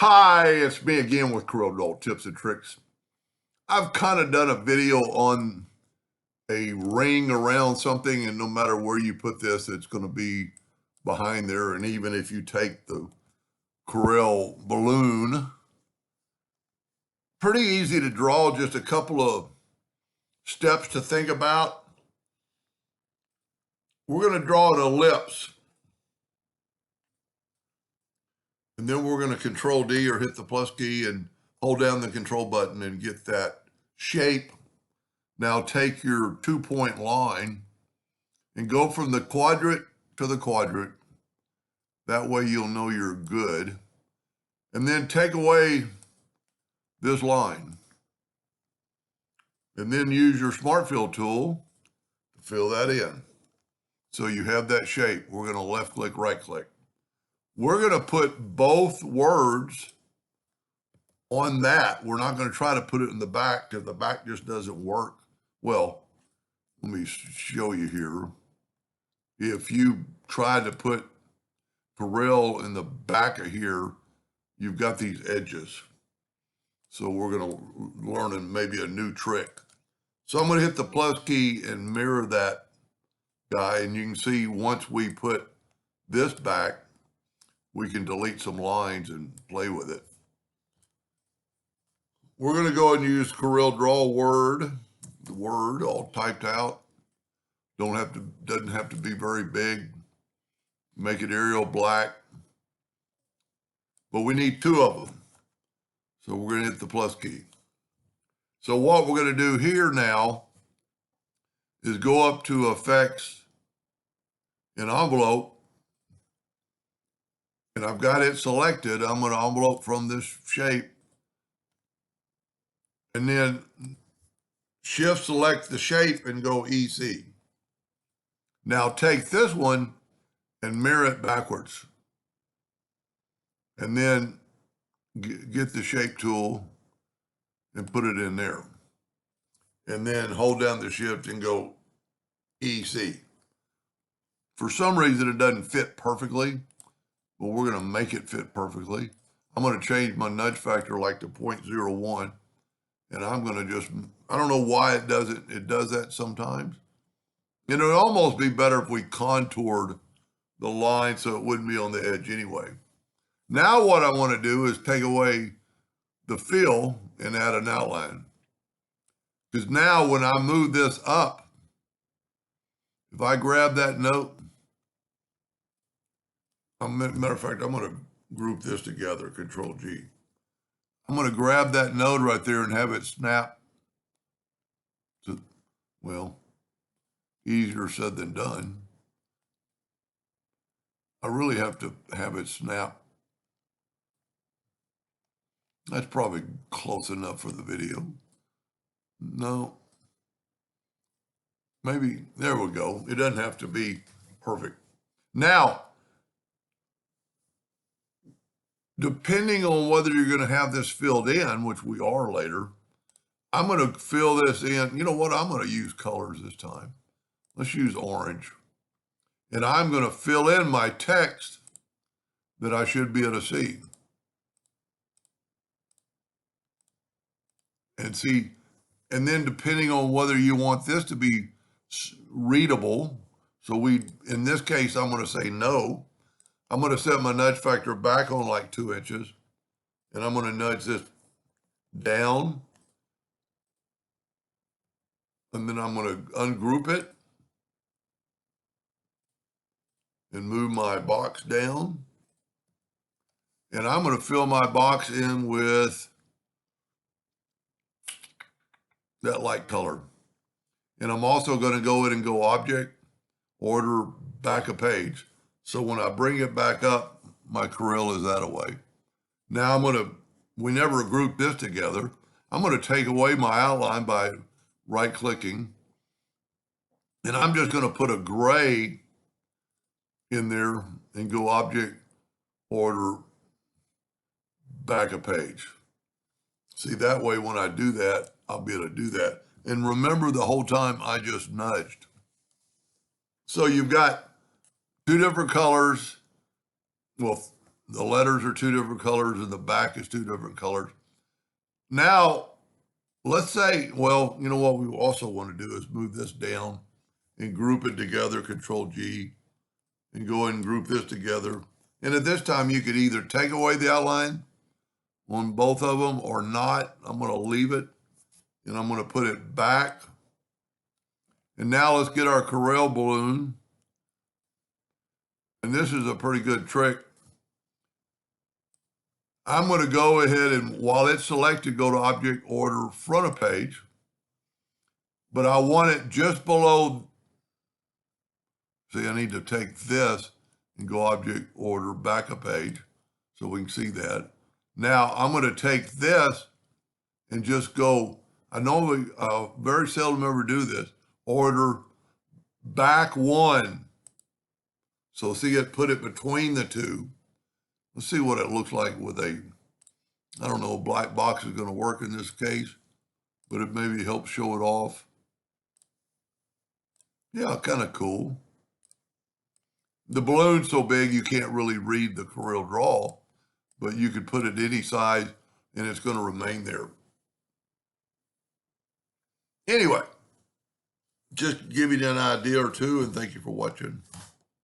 Hi, it's me again with Corel Tips and Tricks. I've kind of done a video on a ring around something, and no matter where you put this, it's going to be behind there. And even if you take the Corel balloon, pretty easy to draw, just a couple of steps to think about. We're going to draw an ellipse, and then we're going to Control D or hit the plus key and hold down the control button and get that shape. Now take your 2-point line and go from the quadrant to the quadrant. That way you'll know you're good. And then take away this line. And then use your Smart Fill tool to fill that in. So you have that shape. We're going to left click, right click. We're going to put both words on that. We're not going to try to put it in the back because the back just doesn't work. Well, let me show you here. If you try to put Corel in the back of here, you've got these edges. So we're going to learn maybe a new trick. So I'm going to hit the plus key and mirror that guy. And you can see once we put this back, we can delete some lines and play with it. We're going to go and use Corel Draw Word, the word all typed out. Doesn't have to be very big. Make it Arial black. But we need two of them. So we're going to hit the plus key. So what we're going to do here now is go up to Effects and Envelope. And I've got it selected. I'm going to envelope from this shape. And then Shift select the shape and go EC. Now take this one and mirror it backwards. And then get the shape tool and put it in there. And then hold down the shift and go EC. For some reason, it doesn't fit perfectly, but we're going to make it fit perfectly. I'm going to change my nudge factor like to 0.01. And I'm going to just, I don't know why it does it. It does that sometimes. And it would almost be better if we contoured the line so it wouldn't be on the edge anyway. Now what I want to do is take away the fill and add an outline. Because now when I move this up, if I grab that note, matter of fact, I'm going to group this together, Control G. I'm going to grab that node right there and have it snap to, well, easier said than done. I really have to have it snap. That's probably close enough for the video. No. Maybe, there we go. It doesn't have to be perfect. Now, depending on whether you're going to have this filled in, which we are later, I'm going to fill this in. You know what? I'm going to use colors this time. Let's use orange. And I'm going to fill in my text that I should be able to see. And see, and then depending on whether you want this to be readable, so in this case, I'm going to say no. I'm going to set my nudge factor back on like 2 inches, and I'm going to nudge this down. And then I'm going to ungroup it and move my box down. And I'm going to fill my box in with that light color. And I'm also going to go in and go Object, Order, Back a Page. So when I bring it back up, my Corel is that away. Now we never grouped this together. I'm going to take away my outline by right-clicking. And I'm just going to put a gray in there and go Object, Order, Back a Page. See, that way when I do that, I'll be able to do that. And remember, the whole time I just nudged. So you've got 2 different colors. Well, The letters are two different colors and the back is two different colors. Now, let's say, well, you know what we also want to do is move this down and group it together, Control G, and go ahead and group this together. And at this time, you could either take away the outline on both of them or not. I'm going to leave it and I'm going to put it back. And now let's get our Corel balloon. And this is a pretty good trick. I'm going to go ahead and while it's selected, go to Object Order Front of Page. But I want it just below. See, I need to take this and go Object Order Back a Page so we can see that. Now I'm going to take this and just go, I normally very seldom ever do this, order back one. So see it, put it between the two. Let's see what it looks like with a, I don't know, a black box is going to work in this case, but it maybe helps show it off. Yeah, kind of cool. The balloon's so big you can't really read the Corel Draw, but you could put it any size and it's going to remain there. Anyway, just give you an idea or two, and thank you for watching.